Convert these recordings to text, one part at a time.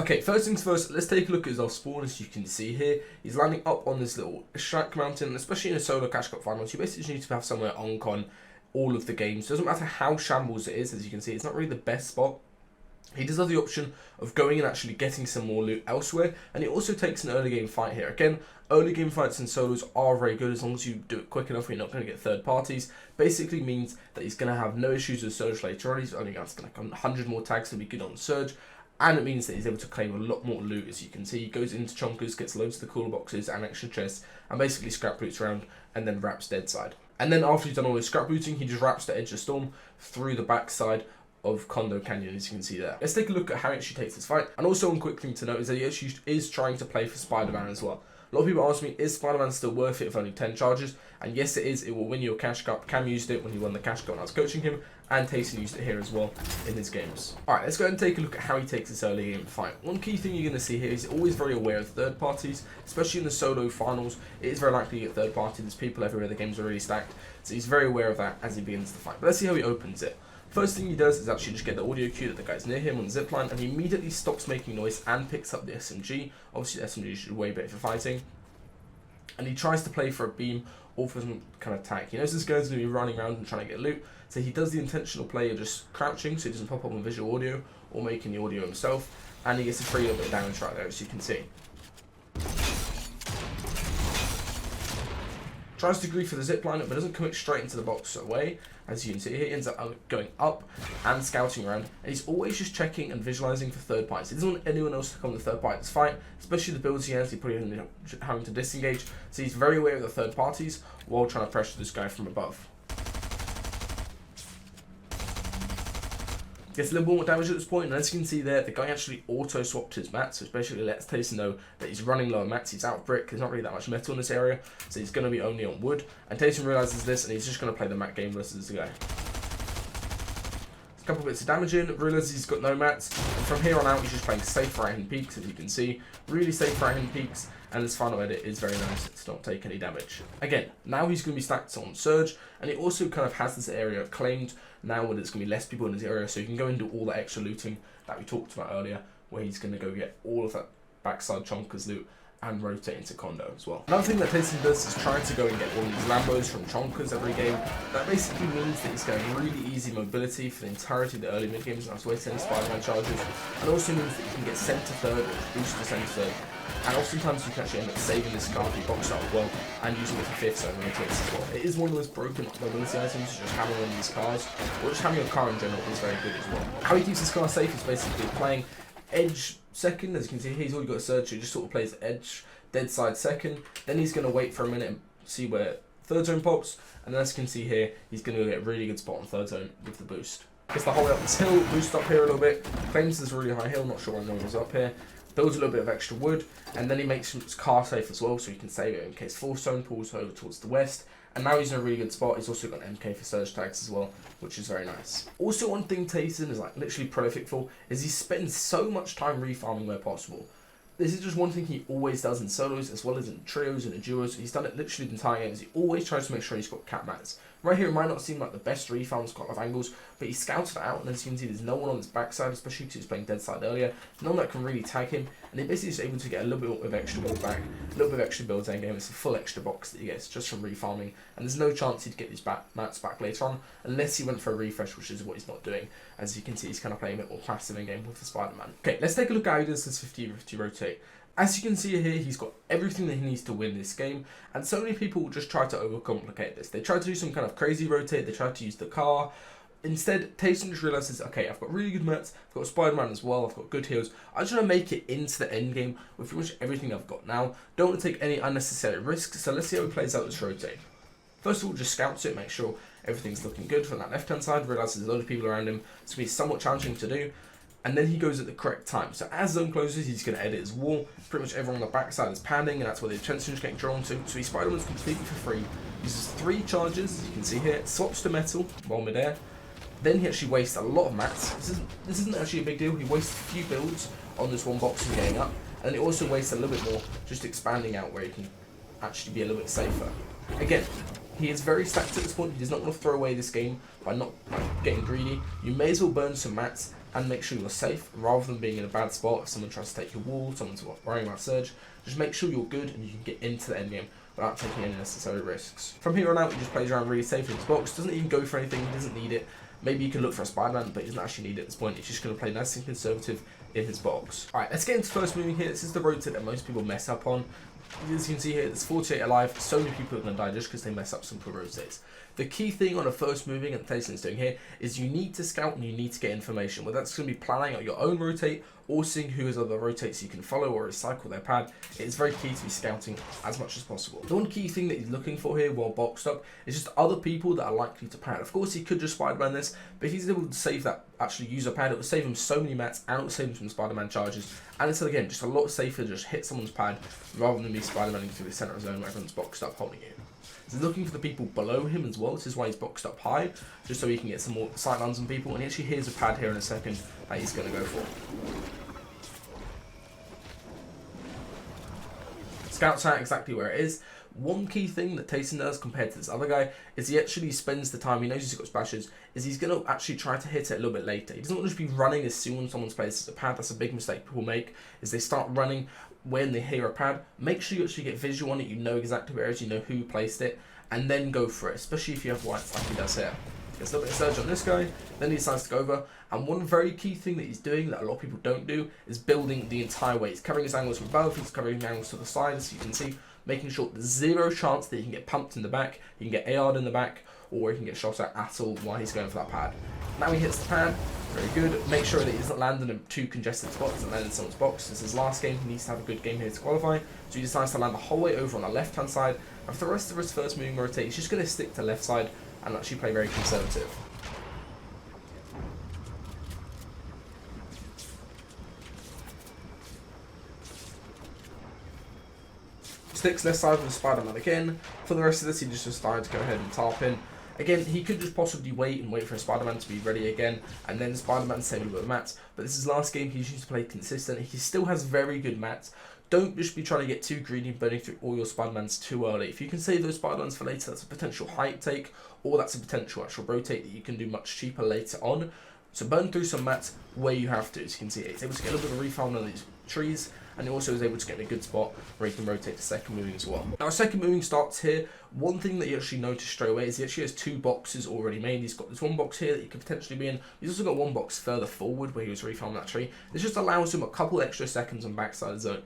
Okay, first things first, let's take a look at his off-spawn. As you can see here, he's landing up on this little shack mountain, especially in a solo Cash Cup finals. You basically need to have somewhere on con all of the games. Doesn't matter how shambles it is, as you can see, it's not really the best spot. He does have the option of going and actually getting some more loot elsewhere, and he also takes an early game fight here. Again, early game fights in solos are very good as long as you do it quick enough. You're not going to get third parties. Basically means that he's going to have no issues with Surge later on. He's only got like 100 more tags to be good on Surge, and it means that he's able to claim a lot more loot. As you can see, he goes into chonkers, gets loads of the cooler boxes and extra chests, and basically scrap boots around and then wraps dead side. And then after he's done all his scrap booting, he just wraps the Edge of Storm through the backside of Condo Canyon, as you can see there. Let's take a look at how he actually takes this fight. And also one quick thing to note is that he actually is trying to play for Spider-Man as well. A lot of people ask me, is Spider-Man still worth it if only 10 charges? And yes, it is. It will win you a Cash Cup. Cam used it when he won the Cash Cup when I was coaching him, and TaySon used it here as well in his games. Alright, let's go ahead and take a look at how he takes this early game fight. One key thing you're going to see here is he's always very aware of third parties, especially in the solo finals. It is very likely to get third party. There's people everywhere, the games are really stacked, so he's very aware of that as he begins the fight. But let's see how he opens it. First thing he does is actually just get the audio cue that the guy's near him on the zipline, and he immediately stops making noise and picks up the SMG. Obviously the SMG is way better for fighting. And he tries to play for a beam or for some kind of tag. He knows this guy's going to be running around and trying to get loot, so he does the intentional play of just crouching so he doesn't pop up on visual audio or making the audio himself, and he gets a free little bit of damage right there, as you can see. Tries to grief for the zipline, but doesn't commit straight into the box away. As you can see here, he ends up going up and scouting around, and he's always just checking and visualizing for third parties. He doesn't want anyone else to come to third party's fight, especially the builds he has. He probably ends up having to disengage, so he's very aware of the third parties while trying to pressure this guy from above. Gets a little more damage at this point, and as you can see there, the guy actually auto-swapped his mats, which basically lets TaySon know that he's running low on mats. He's out of brick, there's not really that much metal in this area, so he's going to be only on wood. And TaySon realizes this, and he's just going to play the mat game versus the guy. A couple bits of damage in, realizes he's got no mats, and from here on out, he's just playing safe right-hand peaks, as you can see. Really safe right-hand peaks, and his final edit is very nice. It's not take any damage. Again, now he's going to be stacked on Surge, and he also kind of has this area claimed now when there's going to be less people in his area, so he can go and do all the extra looting that we talked about earlier, where he's going to go get all of that backside chonkers loot and rotate into Condo as well. Another thing that TaySon does is try to go and get all these Lambos from chonkers every game. That basically means that he's going to have really easy mobility for the entirety of the early mid games, and that's why he's sending Spider-Man charges. And also means that you can get sent to third or boost to send to third. And oftentimes you can actually end up saving this car if you box out well and using it for fifth zone rotates as well. It is one of those broken mobility items, just having one of these cars, or just having a car in general is very good as well. How he keeps his car safe is basically playing edge second. As you can see here, he's already got a surge, so he just sort of plays edge, dead side second. Then he's going to wait for a minute and see where third zone pops, and as you can see here, he's going to get a really good spot on third zone with the boost. Gets the whole way up this hill, boost up here a little bit, claims this really high hill, not sure when no one's up here. Builds a little bit of extra wood, and then he makes his car safe as well, so he can save it in case fourth zone pulls over towards the west. And now he's in a really good spot. He's also got an MK for surge tags as well, which is very nice. Also, one thing TaySon is like literally prolific for is he spends so much time refarming where possible. This is just one thing he always does in solos as well as in trios and in duos. He's done it literally the entire game. He always tries to make sure he's got cap mats. Right here, it might not seem like the best refarms, got a lot of angles, but he scouts it out, and as you can see, there's no one on his backside, especially because he was playing dead side earlier. No one that can really tag him, and he basically is able to get a little bit of extra build back, a little bit of extra builds end game. It's a full extra box that he gets just from refarming, and there's no chance he'd get these mats back later on, unless he went for a refresh, which is what he's not doing. As you can see, he's kind of playing a bit more passive in game with the Spider-Man. Okay, let's take a look at how he does this 50-50 rotate. As you can see here, he's got everything that he needs to win this game, and so many people just try to overcomplicate this. They try to do some kind of crazy rotate, they try to use the car. Instead, TaySon just realizes, okay, I've got really good mats, I've got Spider-Man as well, I've got good heals. I just want to make it into the end game with pretty much everything I've got now. Don't want to take any unnecessary risks, so let's see how he plays out this rotate. First of all, just scouts it, make sure everything's looking good from that left-hand side, realizes there's a lot of people around him, it's going to be somewhat challenging to do. And then he goes at the correct time. So as zone closes, he's going to edit his wall. Pretty much everyone on the backside is panning, and that's where the attention is getting drawn to. So he Spider-Man's completely for free. Uses 3 charges, as you can see here. Swaps to metal while mid-air. Then he actually wastes a lot of mats. This isn't actually a big deal. He wastes a few builds on this one box and getting up. And he also wastes a little bit more just expanding out where he can actually be a little bit safer. Again, he is very stacked at this point. He does not want to throw away this game by not getting greedy. You may as well burn some mats and make sure you're safe rather than being in a bad spot. If someone tries to take your wall, someone's worrying about surge, just make sure you're good and you can get into the end game without taking any necessary risks. From here on out, he just plays around really safe in his box, doesn't even go for anything, he doesn't need it. Maybe you can look for a Spider-Man, but he doesn't actually need it at this point. He's just going to play nice and conservative in his box. Alright, let's get into first moving here. This is the rotate that most people mess up on. As you can see here, there's 48 alive. So many people are going to die just because they mess up simple rotates. The key thing on a first moving that TaySon's doing here is you need to scout and you need to get information. Whether that's going to be planning out your own rotate or seeing who has other rotates you can follow or recycle their pad, it's very key to be scouting as much as possible. The one key thing that he's looking for here while boxed up is just other people that are likely to pad. Of course, he could just Spider-Man this, but if he's able to save that, actually use a pad, it will save him so many mats and it will save him some Spider-Man charges. And it's, again, just a lot safer to just hit someone's pad rather than be Spider-Maning through the center of zone where everyone's boxed up holding you. He's looking for the people below him as well. This is why he's boxed up high, just so he can get some more sightlines on people. And he actually hears a pad here in a second that he's going to go for. Scouts out exactly where it is. One key thing that TaySon does compared to this other guy is he actually spends the time, he knows he's got splashes, is he's going to actually try to hit it a little bit later. He doesn't want to just be running as soon as someone's placed a pad. That's a big mistake people make, is they start running when they hear a pad. Make sure you actually get visual on it, you know exactly where it is, you know who placed it, and then go for it, especially if you have whites like he does here. Gets a little bit of surge on this guy, then he decides to go over, and one very key thing that he's doing that a lot of people don't do is building the entire way. He's covering his angles from above, he's covering the angles to the side, as you can see, making sure there's zero chance that he can get pumped in the back, he can get AR'd in the back, or he can get shot at all while he's going for that pad. Now he hits the pad, very good. Make sure that he doesn't land in two congested spots, doesn't land in someone's box. This is his last game, he needs to have a good game here to qualify, so he decides to land the whole way over on the left-hand side, and for the rest of his first moving rotate, he's just going to stick to left side and actually play very conservative. Sticks left side with Spider-Man again. For the rest of this, he just decided to go ahead and tarp in. Again, he could just possibly wait for a Spider-Man to be ready again, and then Spider-Man save him with mats. But this is his last game, he's used to play consistent. He still has very good mats. Don't just be trying to get too greedy and burning through all your Spider-Mans too early. If you can save those Spider-Mans for later, that's a potential hype take, or that's a potential actual rotate that you can do much cheaper later on. So burn through some mats where you have to. As you can see, he's able to get a little bit of refarm on these trees, and he also is able to get in a good spot where he can rotate to second moving as well. Now, second moving starts here. One thing that you actually notice straight away is he actually has two boxes already made. He's got this one box here that he could potentially be in. He's also got one box further forward where he was refarming that tree. This just allows him a couple extra seconds on backside zone.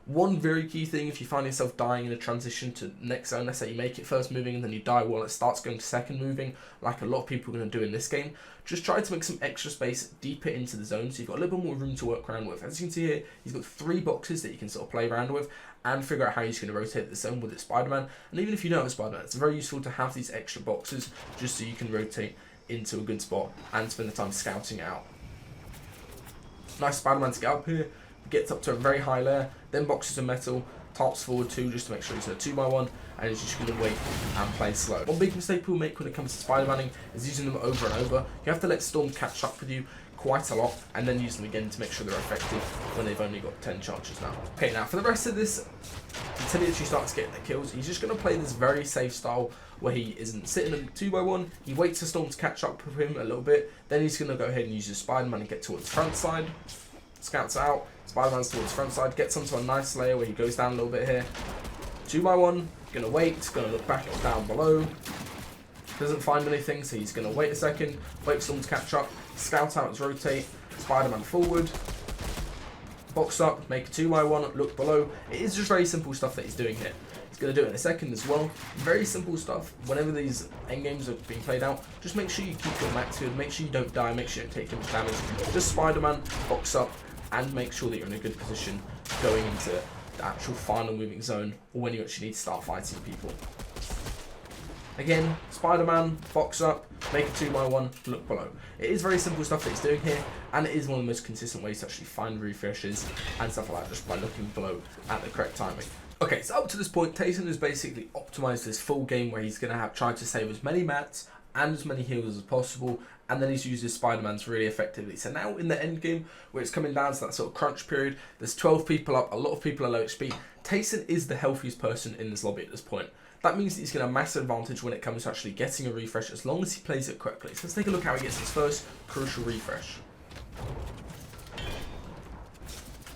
One very key thing, if you find yourself dying in a transition to next zone, let's say you make it first moving and then you die while it starts going to second moving, like a lot of people are going to do in this game, just try to make some extra space deeper into the zone so you've got a little bit more room to work around with. As you can see here, he's got 3 boxes that you can sort of play around with and figure out how he's going to rotate the zone with his Spider-Man. And even if you don't have a Spider-Man, it's very useful to have these extra boxes just so you can rotate into a good spot and spend the time scouting it out. Nice Spider-Man to get up here. Gets up to a very high layer, then boxes of metal, tarps forward 2 just to make sure he's in a 2x1, and he's just going to wait and play slow. One big mistake people make when it comes to Spider-Manning is using them over and over. You have to let Storm catch up with you quite a lot, and then use them again to make sure they're effective when they've only got 10 charges now. Okay, now for the rest of this, until he actually starts getting the kills, he's just going to play this very safe style where he isn't sitting in 2x1, he waits for Storm to catch up with him a little bit, then he's going to go ahead and use his Spider-Man and get towards the front side. Scouts out, Spider-Man's towards front side, gets onto a nice layer where he goes down a little bit here. 2x1, gonna wait, gonna look back or down below. Doesn't find anything, so he's gonna wait a second, wait for someone to catch up, scout out his rotate, Spider-Man forward, box up, make a 2x1, look below. It is just very simple stuff that he's doing here. He's gonna do it in a second as well. Very simple stuff. Whenever these endgames are being played out, just make sure you keep your max good, make sure you don't die, make sure you don't take too much damage. Just Spider-Man, box up, and make sure that you're in a good position going into the actual final moving zone or when you actually need to start fighting people. Again, Spider-Man, box up, make a 2x1, look below. It is very simple stuff that he's doing here, and it is one of the most consistent ways to actually find refreshes and stuff like that, just by looking below at the correct timing. Okay, so up to this point, TaySon has basically optimized this full game where he's going to have tried to save as many mats and as many heals as possible, and then he's used his Spider-Mans really effectively. So now in the end game, where it's coming down to that sort of crunch period, there's 12 people up, a lot of people are low HP. TaySon is the healthiest person in this lobby at this point. That means that he's going to have a massive advantage when it comes to actually getting a refresh, as long as he plays it correctly. So let's take a look how he gets his first crucial refresh.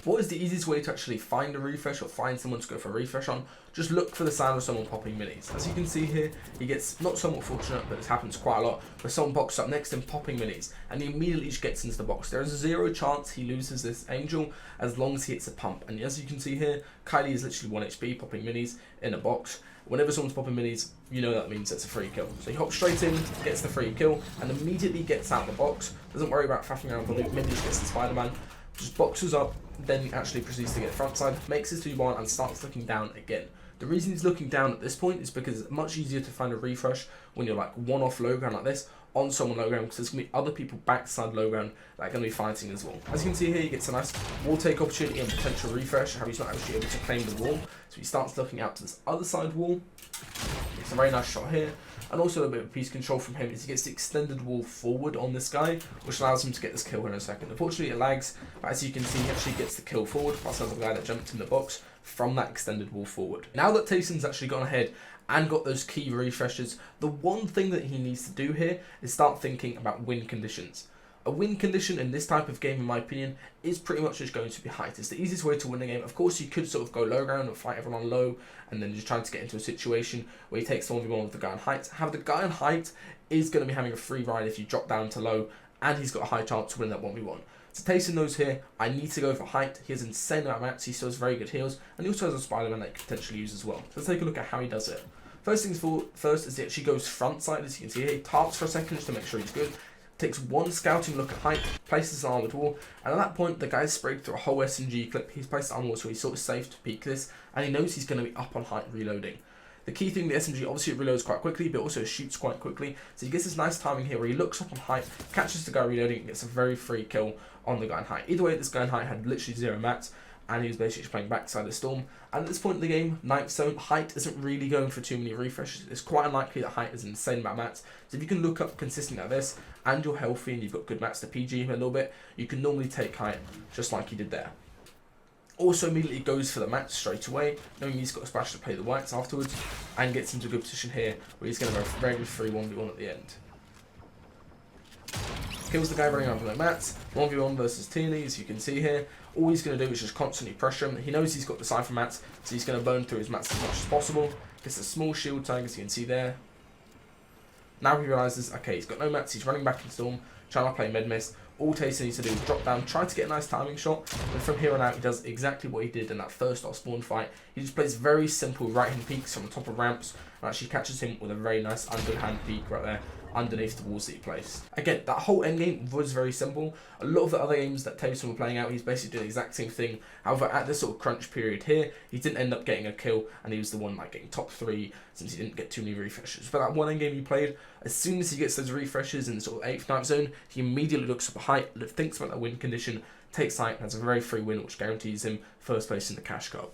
What is the easiest way to actually find a refresh or find someone to go for a refresh on? Just look for the sound of someone popping minis. As you can see here, he gets not somewhat fortunate, but this happens quite a lot, where someone boxes up next to him popping minis, and he immediately just gets into the box. There is a 0 chance he loses this angel as long as he hits a pump. And as you can see here, Kylie is literally 1 HP popping minis in a box. Whenever someone's popping minis, you know that means it's a free kill. So he hops straight in, gets the free kill, and immediately gets out of the box. Doesn't worry about faffing around with the minis, gets the Spider-Man. Just boxes up, then actually proceeds to get front side, makes his 2-1 and starts looking down again. The reason he's looking down at this point is because it's much easier to find a refresh when you're like one off low ground like this on someone low ground, because there's going to be other people backside low ground that are going to be fighting as well. As you can see here, he gets a nice wall take opportunity and potential refresh, how he's not actually able to claim the wall. So he starts looking out to this other side wall. It's a very nice shot here. And also a bit of piece control from him is he gets the extended wall forward on this guy, which allows him to get this kill in a second. Unfortunately it lags, but as you can see he actually gets the kill forward, plus another guy that jumped in the box from that extended wall forward. Now that TaySon's actually gone ahead and got those key refreshes, the one thing that he needs to do here is start thinking about win conditions. A win condition in this type of game, in my opinion, is pretty much just going to be height. It's the easiest way to win a game. Of course, you could sort of go low ground and fight everyone on low, and then just trying to get into a situation where you take someone 1v1 with the guy on height. However, the guy on height is going to be having a free ride if you drop down to low, and he's got a high chance to win that 1v1. So TaySon knows here, I need to go for height. He has an insane amount of mats, he still has very good heals, and he also has a Spider-Man that he can potentially use as well. So let's take a look at how he does it. First things first is he actually goes front side, as you can see here. He tarps for a second just to make sure he's good. Takes one scouting look at height, places an armored wall, and at that point the guy's sprayed through a whole SMG clip. He's placed the armored wall, so he's sort of safe to peek this, and he knows he's going to be up on height reloading. The key thing, the SMG obviously it reloads quite quickly, but also shoots quite quickly, so he gets this nice timing here where he looks up on height, catches the guy reloading, and gets a very free kill on the guy on height. Either way, this guy on height had literally 0 mats, and he was basically just playing backside of Storm. And at this point in the game, TaySon, height isn't really going for too many refreshes. It's quite unlikely that height is an insane amount of mats. So if you can look up consistently like this, and you're healthy and you've got good mats to PG him a little bit, you can normally take height, just like he did there. Also immediately goes for the mats straight away, knowing he's got a splash to play the whites afterwards, and gets into a good position here, where he's going to go for a very good 3-1v1 at the end. Kills the guy running around with no mats, 1v1 versus Teely, as you can see here. All he's going to do is just constantly pressure him. He knows he's got the Cypher mats, so he's going to burn through his mats as much as possible. Gets a small shield tag, as you can see there. Now he realises, okay, he's got no mats, he's running back in Storm, trying to play mid mist. All TaySon needs to do is drop down, try to get a nice timing shot, and from here on out he does exactly what he did in that first off spawn fight. He just plays very simple right hand peeks from the top of ramps, and actually catches him with a very nice underhand peek right there underneath the walls that he placed. Again, that whole endgame was very simple. A lot of the other games that TaySon were playing out, he's basically doing the exact same thing. However, at this sort of crunch period here, he didn't end up getting a kill, and he was the one like getting top 3 since he didn't get too many refreshes. But that one endgame he played, as soon as he gets those refreshes in the sort of 8th night zone, he immediately looks up a height, thinks about that win condition, takes height, and has a very free win, which guarantees him first place in the cash cup.